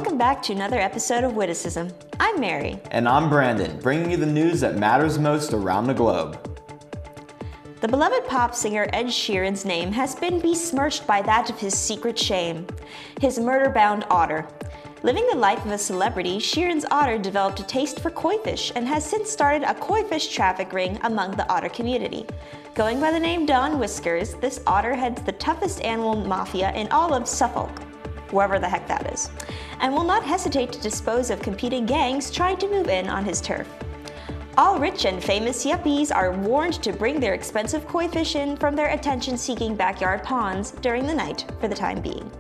Welcome back to another episode of Witticism. I'm Mary. And I'm Brandon, bringing you the news that matters most around the globe. The beloved pop singer Ed Sheeran's name has been besmirched by that of his secret shame, his murder-bound otter. Living the life of a celebrity, Sheeran's otter developed a taste for koi fish and has since started a koi fish traffic ring among the otter community. Going by the name Don Whiskers, this otter heads the toughest animal mafia in all of Suffolk, wherever the heck that is, and will not hesitate to dispose of competing gangs trying to move in on his turf. All rich and famous yuppies are warned to bring their expensive koi fish in from their attention-seeking backyard ponds during the night for the time being.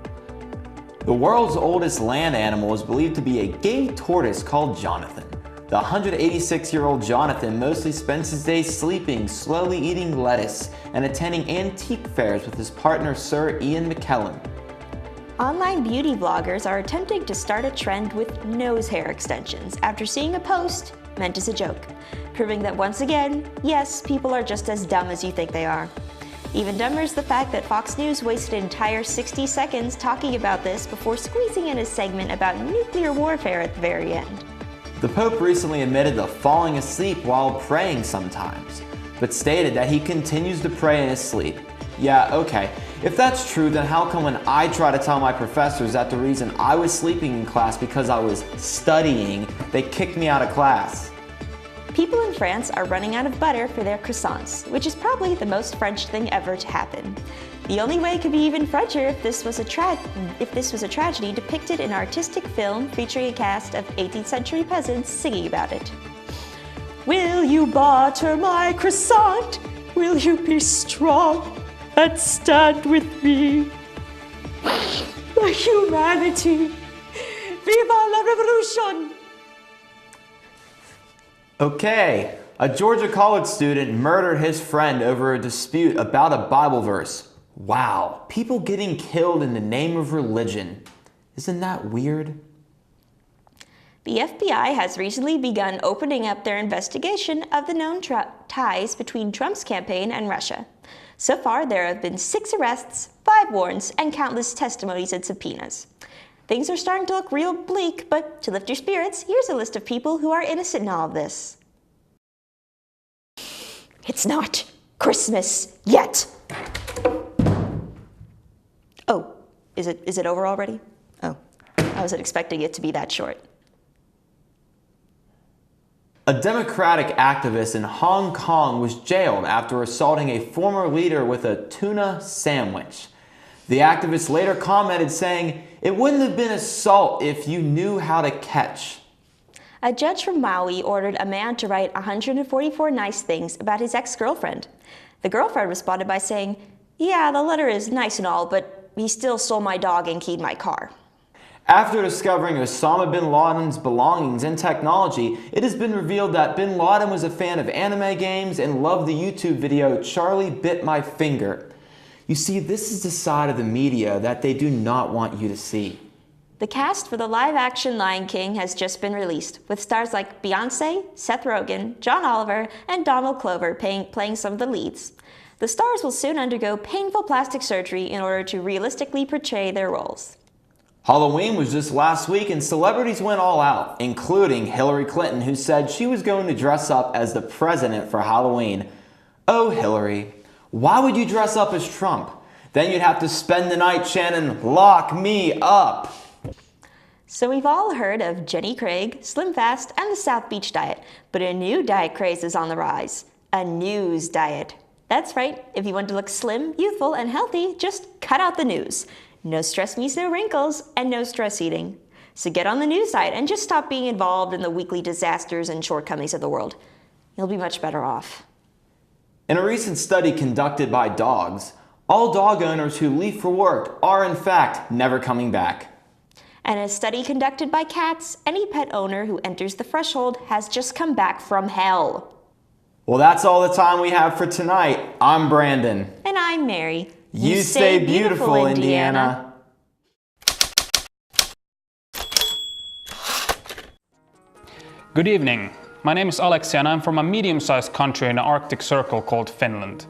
The world's oldest land animal is believed to be a gay tortoise called Jonathan. The 186-year-old Jonathan mostly spends his days sleeping, slowly eating lettuce, and attending antique fairs with his partner Sir Ian McKellen. Online beauty bloggers are attempting to start a trend with nose hair extensions after seeing a post meant as a joke, proving that once again, yes, people are just as dumb as you think they are. Even dumber is the fact that Fox News wasted an entire 60 seconds talking about this before squeezing in a segment about nuclear warfare at the very end. The Pope recently admitted to falling asleep while praying sometimes, but stated that he continues to pray in his sleep. Yeah, okay. If that's true, then how come when I try to tell my professors that the reason I was sleeping in class because I was studying, they kicked me out of class? People in France are running out of butter for their croissants, which is probably the most French thing ever to happen. The only way it could be even Frencher if this was a tragedy depicted in an artistic film featuring a cast of 18th century peasants singing about it. Will you butter my croissant? Will you be strong and stand with me? The humanity! Viva la revolution! Okay, a Georgia college student murdered his friend over a dispute about a Bible verse. Wow, people getting killed in the name of religion. Isn't that weird? The FBI has recently begun opening up their investigation of the known ties between Trump's campaign and Russia. So far, there have been 6 arrests, 5 warrants, and countless testimonies and subpoenas. Things are starting to look real bleak, but to lift your spirits, here's a list of people who are innocent in all of this. It's not Christmas yet. Oh, is it over already? Oh, I wasn't expecting it to be that short. A Democratic activist in Hong Kong was jailed after assaulting a former leader with a tuna sandwich. The activist later commented saying, "It wouldn't have been assault if you knew how to catch." A judge from Maui ordered a man to write 144 nice things about his ex-girlfriend. The girlfriend responded by saying, "Yeah, the letter is nice and all, but he still stole my dog and keyed my car." After discovering Osama bin Laden's belongings and technology, it has been revealed that bin Laden was a fan of anime games and loved the YouTube video Charlie Bit My Finger. You see, this is the side of the media that they do not want you to see. The cast for the live-action Lion King has just been released, with stars like Beyoncé, Seth Rogen, John Oliver, and Donald Glover playing some of the leads. The stars will soon undergo painful plastic surgery in order to realistically portray their roles. Halloween was just last week and celebrities went all out, including Hillary Clinton, who said she was going to dress up as the president for Halloween. Oh, Hillary, why would you dress up as Trump? Then you'd have to spend the night chanting, "Lock me up." So we've all heard of Jenny Craig, Slim Fast, and the South Beach diet, but a new diet craze is on the rise. A news diet. That's right, if you want to look slim, youthful, and healthy, just cut out the news. No stress means no wrinkles, and no stress eating. So get on the news diet and just stop being involved in the weekly disasters and shortcomings of the world. You'll be much better off. In a recent study conducted by dogs, all dog owners who leave for work are in fact never coming back. And in a study conducted by cats, any pet owner who enters the threshold has just come back from hell. Well, that's all the time we have for tonight. I'm Brandon. And I'm Mary. You stay beautiful, Indiana. Good evening. My name is Alexia and I'm from a medium-sized country in the Arctic Circle called Finland.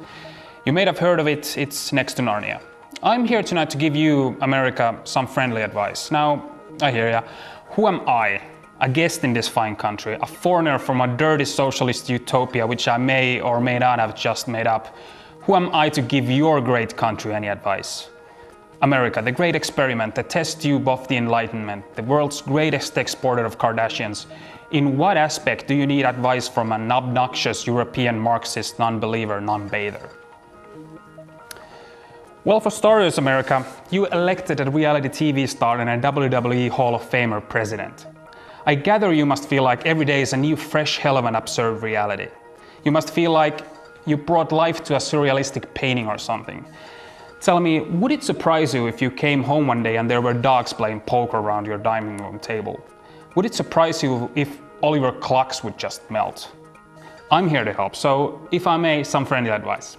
You may have heard of it, it's next to Narnia. I'm here tonight to give you, America, some friendly advice. Now, I hear ya. Who am I? A guest in this fine country, a foreigner from a dirty socialist utopia which I may or may not have just made up. Who am I to give your great country any advice? America, the great experiment, the test tube of the Enlightenment, the world's greatest exporter of Kardashians. In what aspect do you need advice from an obnoxious European Marxist non-believer, non-bather? Well, for starters, America, you elected a reality TV star and a WWE Hall of Famer president. I gather you must feel like every day is a new fresh hell of an absurd reality. You must feel like you brought life to a surrealistic painting or something. Tell me, would it surprise you if you came home one day and there were dogs playing poker around your dining room table? Would it surprise you if all your clocks would just melt? I'm here to help, so if I may, some friendly advice.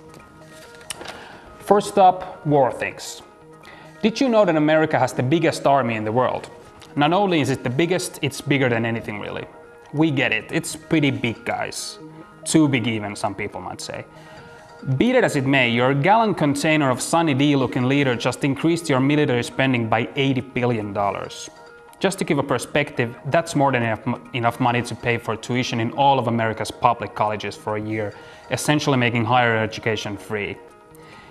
First up, war things. Did you know that America has the biggest army in the world? Not only is it the biggest, it's bigger than anything really. We get it, it's pretty big, guys. Too big even, some people might say. Beat it as it may, your gallon container of Sunny D looking leader just increased your military spending by $80 billion. Just to give a perspective, that's more than enough money to pay for tuition in all of America's public colleges for a year, essentially making higher education free.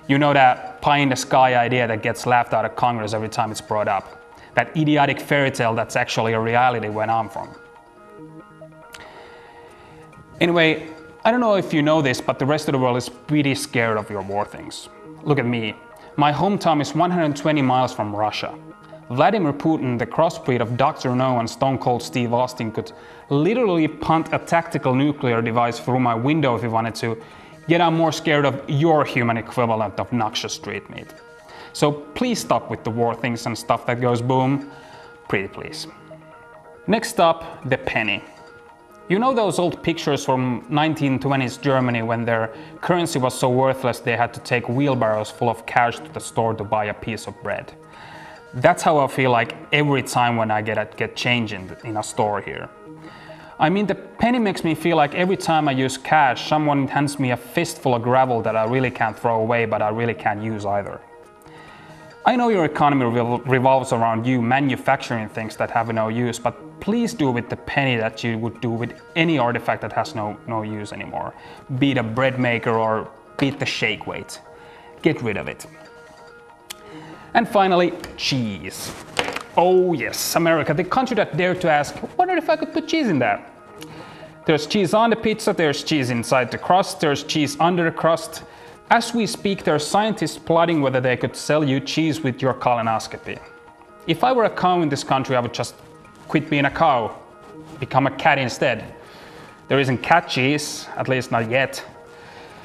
You know that pie-in-the-sky idea that gets laughed out of Congress every time it's brought up. That idiotic fairy tale that's actually a reality where I'm from. Anyway, I don't know if you know this, but the rest of the world is pretty scared of your war things. Look at me. My hometown is 120 miles from Russia. Vladimir Putin, the crossbreed of Dr. No and Stone Cold Steve Austin, could literally punt a tactical nuclear device through my window if he wanted to, yet I'm more scared of your human equivalent of noxious street meat. So please stop with the war things and stuff that goes boom. Pretty please. Next up, the penny. You know those old pictures from 1920s Germany when their currency was so worthless they had to take wheelbarrows full of cash to the store to buy a piece of bread? That's how I feel like every time when I get change in a store here. I mean, the penny makes me feel like every time I use cash, someone hands me a fistful of gravel that I really can't throw away, but I really can't use either. I know your economy revolves around you manufacturing things that have no use, but please do with the penny that you would do with any artifact that has no use anymore. Be it a bread maker or be it the shake weight. Get rid of it. And finally, cheese. Oh yes, America, the country that dared to ask, wonder if I could put cheese in that. There's cheese on the pizza, there's cheese inside the crust, there's cheese under the crust. As we speak, there are scientists plotting whether they could sell you cheese with your colonoscopy. If I were a cow in this country, I would just quit being a cow, become a cat instead. There isn't cat cheese, at least not yet.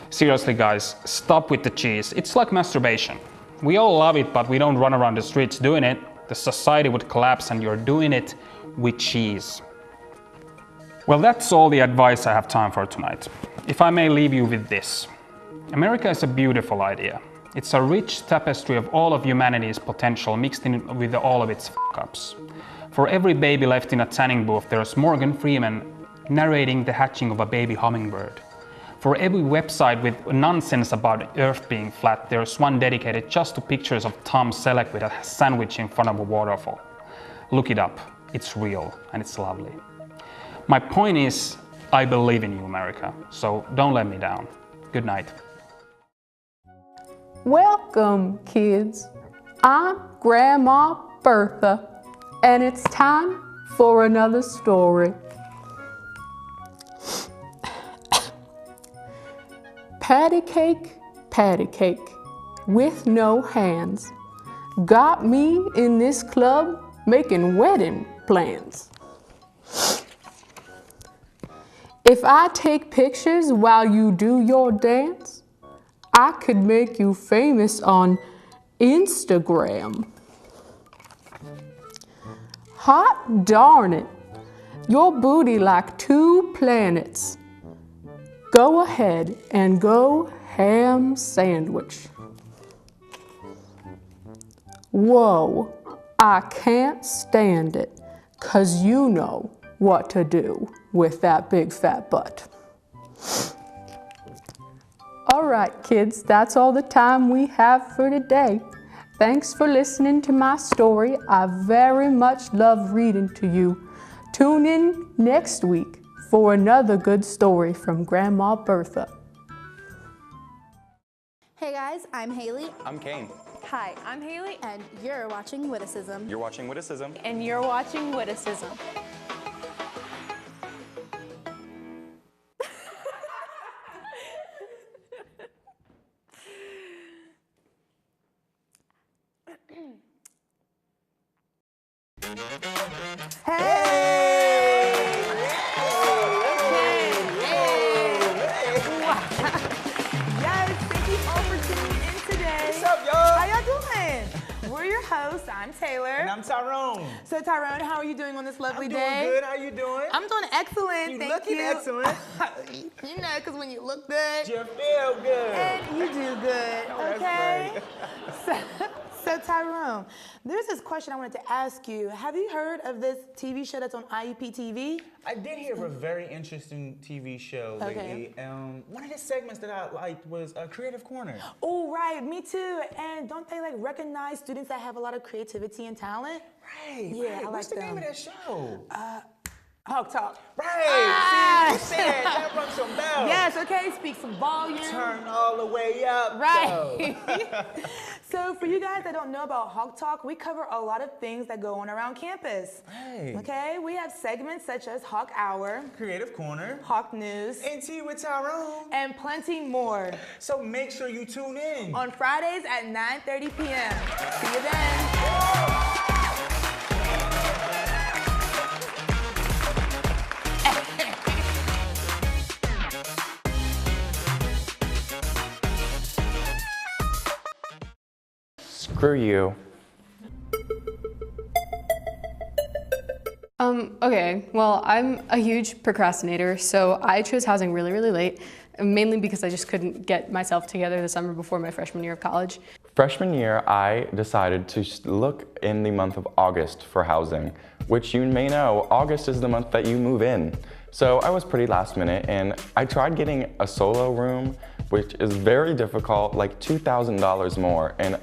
Seriously guys, stop with the cheese. It's like masturbation. We all love it, but we don't run around the streets doing it. The society would collapse and you're doing it with cheese. Well, that's all the advice I have time for tonight. If I may leave you with this. America is a beautiful idea. It's a rich tapestry of all of humanity's potential mixed in with all of its f***ups. For every baby left in a tanning booth, there's Morgan Freeman narrating the hatching of a baby hummingbird. For every website with nonsense about Earth being flat, there's one dedicated just to pictures of Tom Selleck with a sandwich in front of a waterfall. Look it up. It's real and it's lovely. My point is, I believe in you, America, so don't let me down. Good night. Welcome, kids. I'm Grandma Bertha, and it's time for another story. Patty cake, with no hands, got me in this club making wedding plans. If I take pictures while you do your dance, I could make you famous on Instagram. Hot darn it, your booty like 2 planets. Go ahead and go ham sandwich. Whoa, I can't stand it, 'cause you know what to do with that big fat butt. All right, kids, that's all the time we have for today. Thanks for listening to my story. I very much love reading to you. Tune in next week for another good story from Grandma Bertha. Hey guys, I'm Haley. I'm Kane. Hi, I'm Haley. And you're watching Witticism. You're watching Witticism. And you're watching Witticism. I'm Taylor. And I'm Tyrone. So Tyrone, how are you doing on this lovely day? I'm doing good. How you doing? I'm doing excellent. You Thank looking you. excellent. You know, because when you look good, you feel good. And you do good. Oh, okay. So Tyrone, there's this question I wanted to ask you. Have you heard of this TV show that's on IUP TV? I did hear of a very interesting TV show lately. One of the segments that I liked was Creative Corner. Oh, right. Me too. And don't they like recognize students that have a lot of creativity and talent? Right. Yeah, right. I What's like the name of that show? Hawk Talk. Right. See, you said that rung some bells. Yes, okay, speak some volume. Turn all the way up. Right. So for you guys that don't know about Hawk Talk, we cover a lot of things that go on around campus. Right. Okay, we have segments such as Hawk Hour, Creative Corner, Hawk News, and Tea with Tyrone, and plenty more. So make sure you tune in. On Fridays at 9:30 p.m. See you then. Screw you. Okay, well, I'm a huge procrastinator, so I chose housing really, really late, mainly because I just couldn't get myself together the summer before my freshman year of college. Freshman year, I decided to look in the month of August for housing, which you may know, August is the month that you move in. So I was pretty last minute, and I tried getting a solo room, which is very difficult, like $2,000 more, and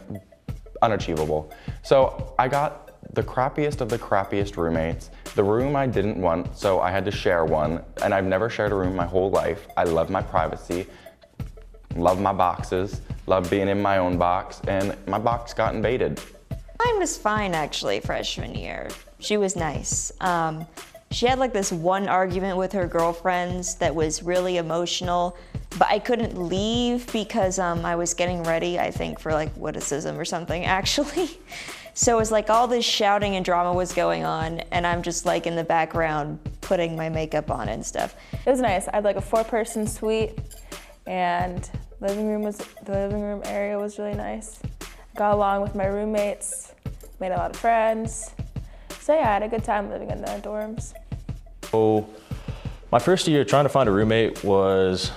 unachievable. So I got the crappiest of the crappiest roommates, the room I didn't want, so I had to share one, and I've never shared a room my whole life. I love my privacy, love my boxes, love being in my own box, and my box got invaded. Mine was fine actually freshman year. She was nice. She had like this one argument with her girlfriends that was really emotional, but I couldn't leave because I was getting ready, I think, for like Witticism or something actually. So it was like all this shouting and drama was going on, and I'm just like in the background putting my makeup on and stuff. It was nice. I had like a 4-person suite, and the living room area was really nice. Got along with my roommates, made a lot of friends. So yeah, I had a good time living in the dorms. So my first year trying to find a roommate was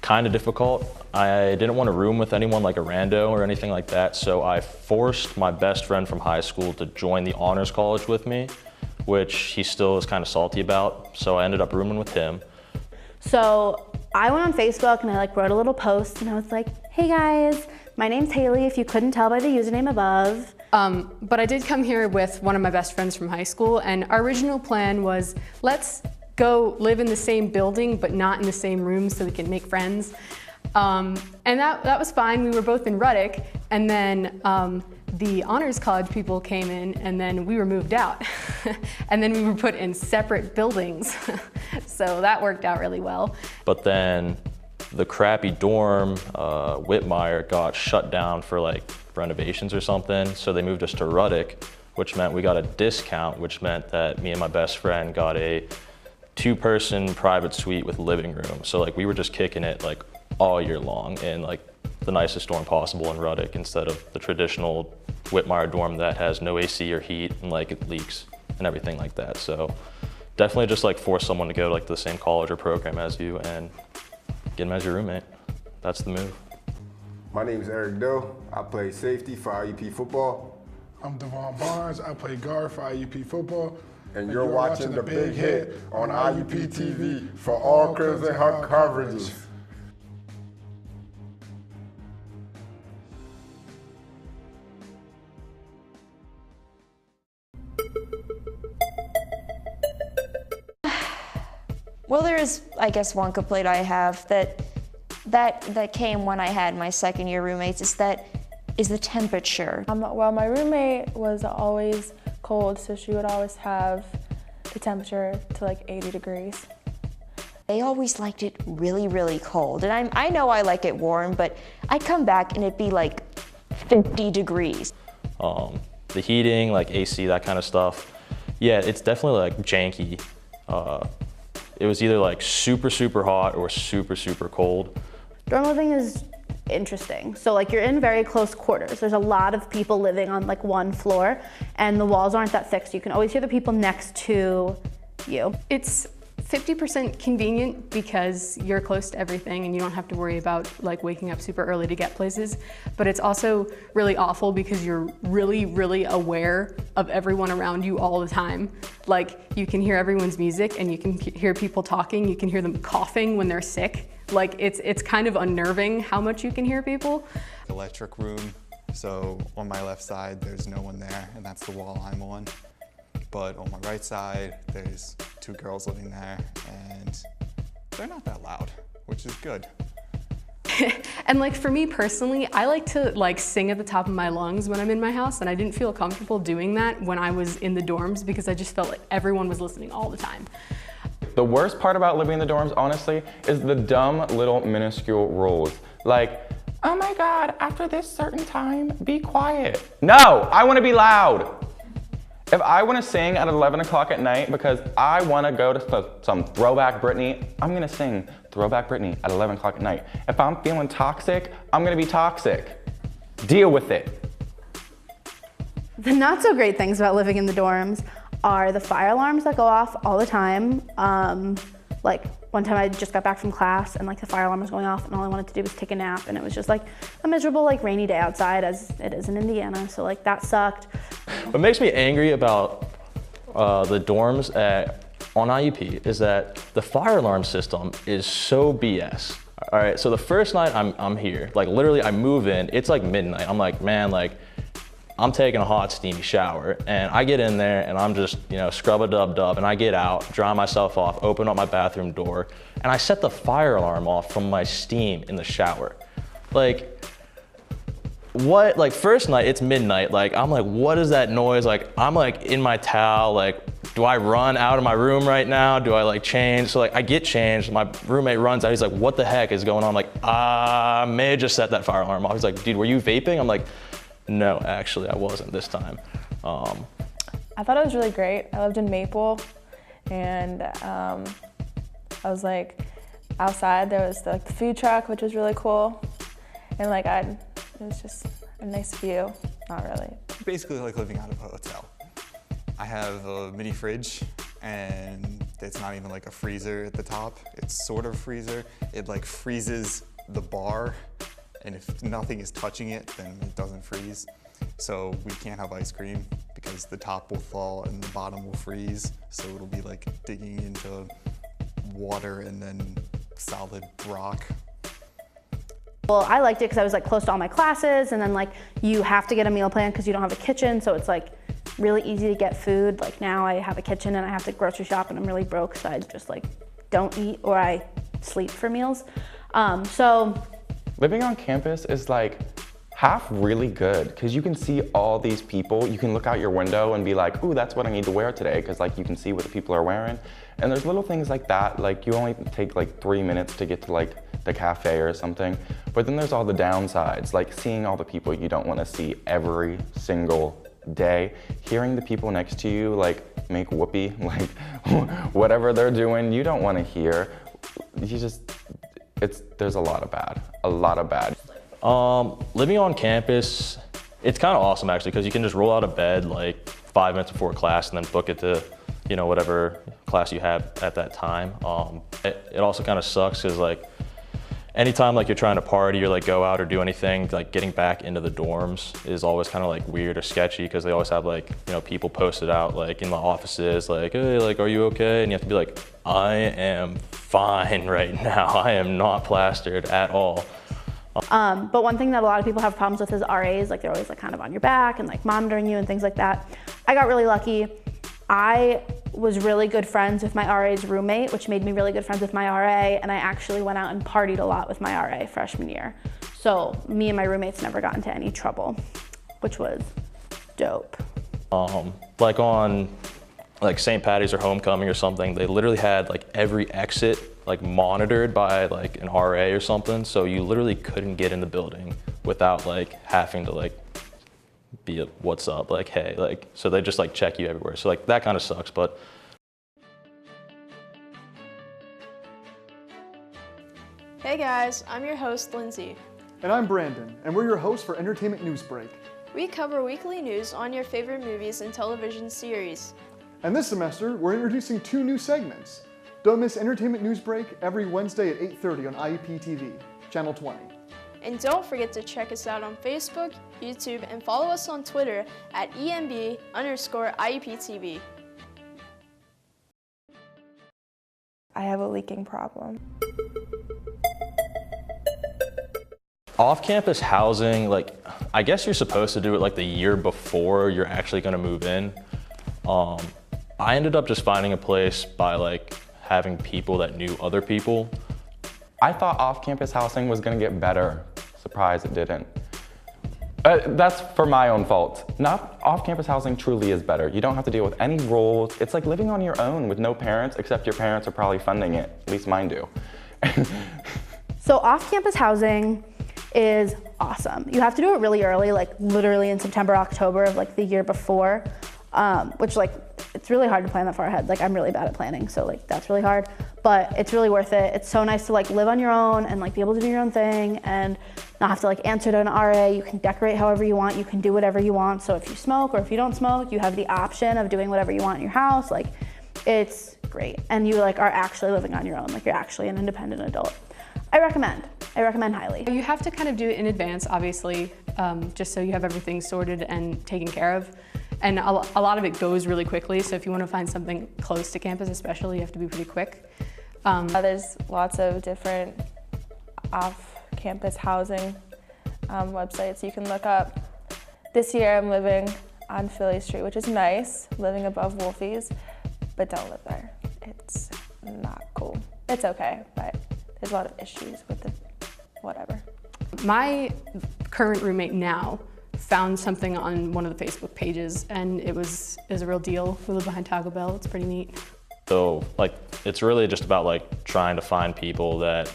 kind of difficult. I didn't want to room with anyone like a rando or anything like that, so I forced my best friend from high school to join the honors college with me, which he still is kind of salty about, so I ended up rooming with him. So I went on Facebook and I wrote a little post and I was like, hey guys, my name's Haley, if you couldn't tell by the username above. But I did come here with one of my best friends from high school, and our original plan was, let's go live in the same building but not in the same room so we can make friends. And that was fine. We were both in Ruddick, and then the honors college people came in, and then we were moved out. And then we were put in separate buildings. So that worked out really well. But then the crappy dorm, Whitmire, got shut down for like renovations or something. So they moved us to Ruddick, which meant we got a discount, which meant that me and my best friend got a 2-person private suite with living room. So like we were just kicking it like all year long in like the nicest dorm possible in Ruddick instead of the traditional Whitmire dorm that has no AC or heat and like it leaks and everything like that. So definitely just like force someone to go to like the same college or program as you and get them as your roommate. That's the move. My name is Eric Doe. I play safety for IUP football. I'm Devon Barnes. I play guard for IUP football. And you're watching The Big Hit on IUP TV for all Crimson Hawk coverages. Well, there is, I guess, one complaint I have that came when I had my second-year roommates is the temperature. Well, my roommate was always cold, so she would always have the temperature to like 80 degrees. They always liked it really, really cold. And I know I like it warm, but I'd come back and it'd be like 50 degrees. The heating, like AC, that kind of stuff. Yeah, it's definitely like janky. It was either like super, super hot or super, super cold. Dorm living is interesting. So like you're in very close quarters. There's a lot of people living on like one floor and the walls aren't that thick, so you can always hear the people next to you. It's 50% convenient because you're close to everything and you don't have to worry about like waking up super early to get places. But it's also really awful because you're really, really aware of everyone around you all the time. Like you can hear everyone's music and you can hear people talking, you can hear them coughing when they're sick. Like it's kind of unnerving how much you can hear people. Electric room, so on my left side there's no one there and that's the wall I'm on. But on my right side, there's 2 girls living there, and they're not that loud, which is good. And like for me personally, I like to like sing at the top of my lungs when I'm in my house, and I didn't feel comfortable doing that when I was in the dorms because I just felt like everyone was listening all the time. The worst part about living in the dorms, honestly, is the dumb little minuscule rules. Like, oh my God, after this certain time, be quiet. No, I wanna be loud. If I want to sing at 11 o'clock at night because I want to go to some Throwback Britney, I'm going to sing Throwback Britney at 11 o'clock at night. If I'm feeling toxic, I'm going to be toxic. Deal with it. The not so great things about living in the dorms are the fire alarms that go off all the time. Like one time I just got back from class and like the fire alarm was going off and all I wanted to do was take a nap and it was just like a miserable like rainy day outside as it is in Indiana. So like that sucked. What makes me angry about the dorms on IUP is that the fire alarm system is so BS. All right, so the first night I'm here, like literally I move in, it's like midnight. I'm like, man, like I'm taking a hot steamy shower and I get in there and I'm just, you know, scrub-a-dub-dub and I get out, dry myself off, open up my bathroom door and I set the fire alarm off from my steam in the shower. Like, what, like first night, it's midnight, like I'm like, what is that noise? Like, I'm like in my towel, like, do I run out of my room right now? Do I like change? So like I get changed, my roommate runs out, he's like, what the heck is going on? I'm like, I may have just set that fire alarm off. He's like, dude, were you vaping? I'm like, no, actually I wasn't this time. I thought it was really great. I lived in Maple and I was like, outside there was like the food truck, which was really cool. And like it was just a nice view, not really. Basically like living out of a hotel. I have a mini fridge and it's not even like a freezer at the top. It's sort of a freezer. It like freezes the bar and if nothing is touching it, then it doesn't freeze. So we can't have ice cream because the top will fall and the bottom will freeze. So it'll be like digging into water and then solid rock. Well, I liked it because I was like close to all my classes and then like you have to get a meal plan because you don't have a kitchen. So it's like really easy to get food. Like now I have a kitchen and I have to grocery shop and I'm really broke. So I just like don't eat or I sleep for meals. Living on campus is like half really good because you can see all these people. You can look out your window and be like, ooh, that's what I need to wear today because like you can see what the people are wearing. And there's little things like that. Like you only take like 3 minutes to get to like the cafe or something. But then there's all the downsides, like seeing all the people you don't want to see every single day, hearing the people next to you like make whoopee, like whatever they're doing, you don't want to hear. There's a lot of bad. Living on campus, it's kind of awesome actually because you can just roll out of bed like 5 minutes before class and then book it to, you know, whatever class you have at that time. It also kind of sucks because like anytime like you're trying to party or like go out or do anything, like getting back into the dorms is always kind of like weird or sketchy because they always have like, you know, people posted out like in the offices like, hey, like, are you okay? And you have to be like, I am fine right now. I am not plastered at all. But one thing that a lot of people have problems with is RAs, like they're always like kind of on your back and like monitoring you and things like that. I got really lucky. I was really good friends with my RA's roommate, which made me really good friends with my RA, and I actually went out and partied a lot with my RA freshman year. So me and my roommates never got into any trouble, which was dope. Like on like St. Patty's or homecoming or something, they literally had like every exit like monitored by like an RA or something, so you literally couldn't get in the building without like having to like be a what's up, like hey, like, so they just like check you everywhere. So like that kind of sucks, but. Hey guys, I'm your host Lindsay. And I'm Brandon, and we're your hosts for Entertainment News Break. We cover weekly news on your favorite movies and television series. And this semester, we're introducing 2 new segments. Don't miss Entertainment News Break every Wednesday at 8:30 on IUP TV, Channel 20. And don't forget to check us out on Facebook, YouTube, and follow us on Twitter at EMB_IUPTV. I have a leaking problem. Off-campus housing, like, I guess you're supposed to do it like the year before you're actually gonna move in. I ended up just finding a place by like having people that knew other people. I thought off-campus housing was gonna get better. Surprise, it didn't. That's for my own fault. Off-campus housing truly is better. You don't have to deal with any rules. It's like living on your own with no parents, except your parents are probably funding it. At least mine do. So off-campus housing is awesome. You have to do it really early, like literally in September, October of like the year before, which like, it's really hard to plan that far ahead. Like I'm really bad at planning, so like that's really hard, but it's really worth it. It's so nice to like live on your own and like be able to do your own thing and not have to like answer to an RA. You can decorate however you want. You can do whatever you want. So if you smoke or if you don't smoke, you have the option of doing whatever you want in your house. Like it's great. And you like are actually living on your own. Like you're actually an independent adult. I recommend highly. You have to kind of do it in advance, obviously, just so you have everything sorted and taken care of. And a lot of it goes really quickly, so if you want to find something close to campus especially, you have to be pretty quick. There's lots of different off-campus housing websites you can look up. This year I'm living on Philly Street, which is nice, living above Wolfie's, but don't live there. It's not cool. It's okay, but there's a lot of issues with the whatever. My current roommate now found something on one of the Facebook pages, and it was a real deal. We live behind Taco Bell. It's pretty neat. So like, it's really just about like trying to find people that,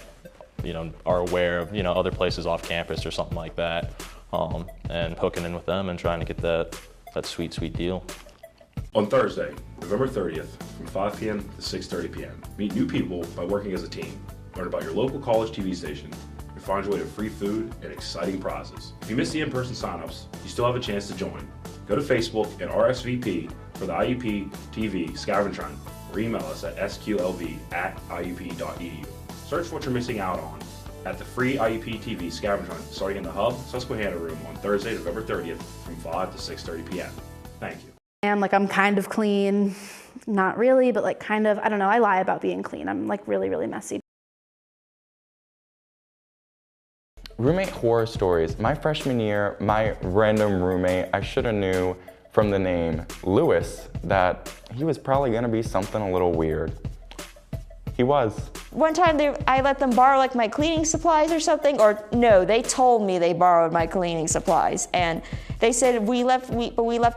you know, are aware of, you know, other places off campus or something like that, and hooking in with them and trying to get that sweet, sweet deal. On Thursday, November 30th, from 5 p.m. to 6:30 p.m., meet new people by working as a team. Learn about your local college TV station, and find your way to free food and exciting prizes. If you missed the in-person signups, you still have a chance to join. Go to Facebook and RSVP for the IUP TV scavenger hunt, or email us at sqlv@iup.edu. Search what you're missing out on at the free IUP TV scavenger hunt starting in the Hub Susquehanna room on Thursday, November 30th from 5 to 6:30 p.m. Thank you. And like I'm kind of clean, not really, but like kind of, I don't know, I lie about being clean. I'm like really, really messy. Roommate horror stories. My freshman year, my random roommate, I should have knew from the name Lewis that he was probably gonna be something a little weird. He was. One time I let them borrow like my cleaning supplies or something, or no, they told me they borrowed my cleaning supplies, and they said we left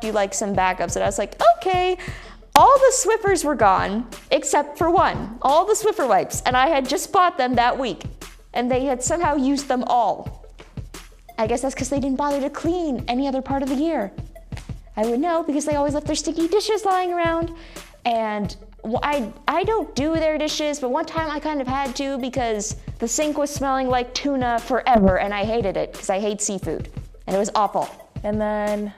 you like some backups, and I was like, okay. All the Swiffers were gone except for one, all the Swiffer wipes, and I had just bought them that week, and they had somehow used them all. I guess that's because they didn't bother to clean any other part of the year. I would know because they always left their sticky dishes lying around, and I don't do their dishes, but one time I kind of had to because the sink was smelling like tuna forever, and I hated it because I hate seafood, and it was awful. And then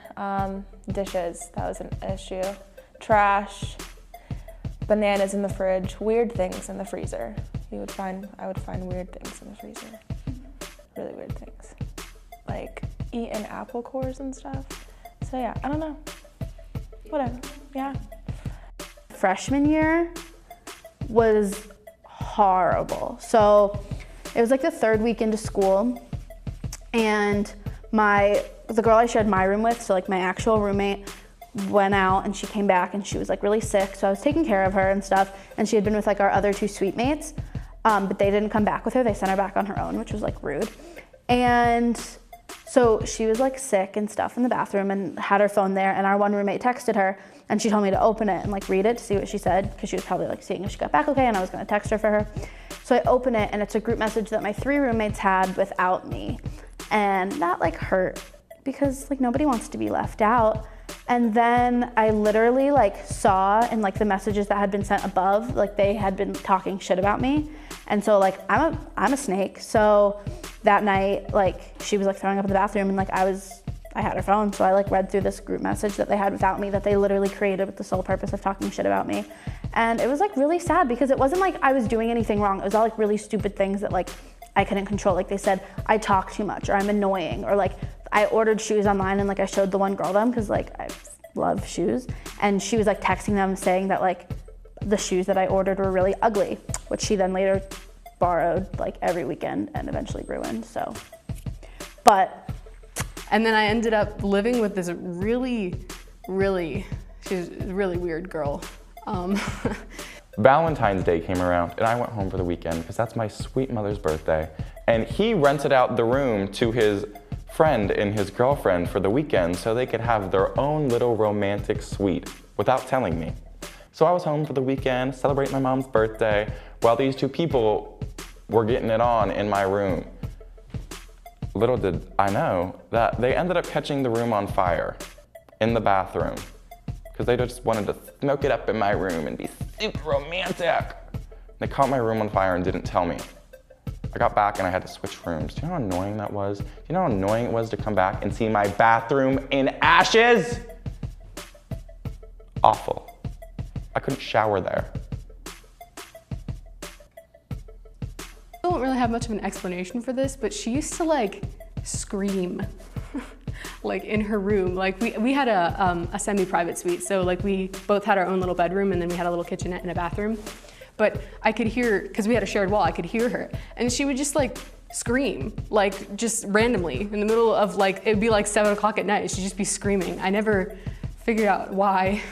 dishes, that was an issue. Trash, bananas in the fridge, weird things in the freezer. I would find weird things in the freezer. Really weird things. Like eating apple cores and stuff. So yeah, I don't know. Whatever, yeah. Freshman year was horrible. So it was like the third week into school, and the girl I shared my room with, so like my actual roommate, went out and she came back and she was like really sick. So I was taking care of her and stuff. And she had been with like our other 2 suite mates, but they didn't come back with her. They sent her back on her own, which was like rude. And so she was like sick and stuff in the bathroom and had her phone there, and our one roommate texted her and she told me to open it and like read it to see what she said, because she was probably like seeing if she got back okay, and I was gonna text her for her. So I open it and it's a group message that my 3 roommates had without me. And that like hurt, because like nobody wants to be left out. And then I literally like saw in like the messages that had been sent above, like they had been talking shit about me. And so like I'm a snake. So that night, like she was like throwing up in the bathroom, and like I had her phone, so I like read through this group message that they had without me, that they literally created with the sole purpose of talking shit about me. And it was like really sad, because it wasn't like I was doing anything wrong. It was all like really stupid things that like I couldn't control. Like they said I talk too much, or I'm annoying, or like I ordered shoes online and like I showed the one girl them, because like I love shoes, and she was like texting them saying that like the shoes that I ordered were really ugly, which she then later borrowed like every weekend and eventually ruined. So, and then I ended up living with this really she's a really weird girl. Valentine's Day came around and I went home for the weekend because that's my sweet mother's birthday. And he rented out the room to his friend and his girlfriend for the weekend so they could have their own little romantic suite without telling me. So I was home for the weekend, celebrating my mom's birthday, while these 2 people were getting it on in my room. Little did I know that they ended up catching the room on fire in the bathroom, because they just wanted to smoke it up in my room and be super romantic. They caught my room on fire and didn't tell me. I got back and I had to switch rooms. Do you know how annoying that was? Do you know how annoying it was to come back and see my bathroom in ashes? Awful. I couldn't shower there. I don't really have much of an explanation for this, but she used to like scream like in her room. Like we had a semi-private suite, so like we both had our own little bedroom, and then we had a little kitchenette and a bathroom. But I could hear, because we had a shared wall, I could hear her, and she would just like scream, like just randomly in the middle of like, it'd be like 7 o'clock at night, she'd just be screaming. I never figured out why.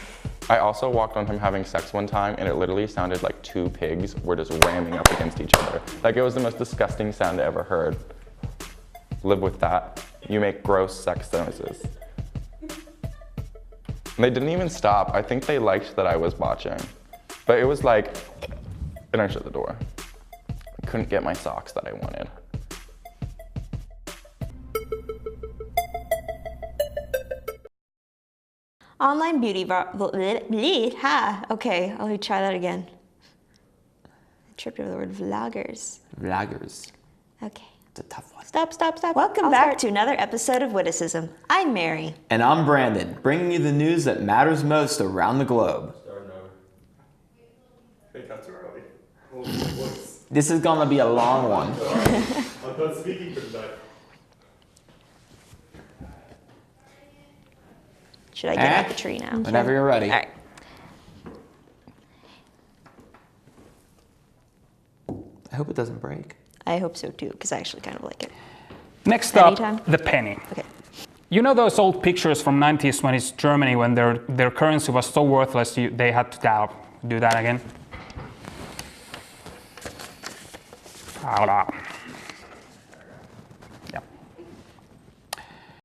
I also walked on him having sex one time, and it literally sounded like 2 pigs were just ramming up against each other. Like it was the most disgusting sound I ever heard. Live with that. You make gross sex noises. And they didn't even stop. I think they liked that I was watching. But it was like, and I shut the door. I couldn't get my socks that I wanted. Online beauty okay, let me try that again. I tripped over the word vloggers. Vloggers. Okay. It's a tough one. Stop. Welcome back to another episode of Witticism. I'm Mary. And I'm Brandon, bringing you the news that matters most around the globe. Starting over. I think that's too early. This is gonna be a long one. I'm done speaking for today. Should I get out the tree now? Whenever you're ready. All right. I hope it doesn't break. I hope so too, because I actually kind of like it. Next up, the penny. Okay. You know those old pictures from 90s, 20s Germany when their currency was so worthless they had to do that again?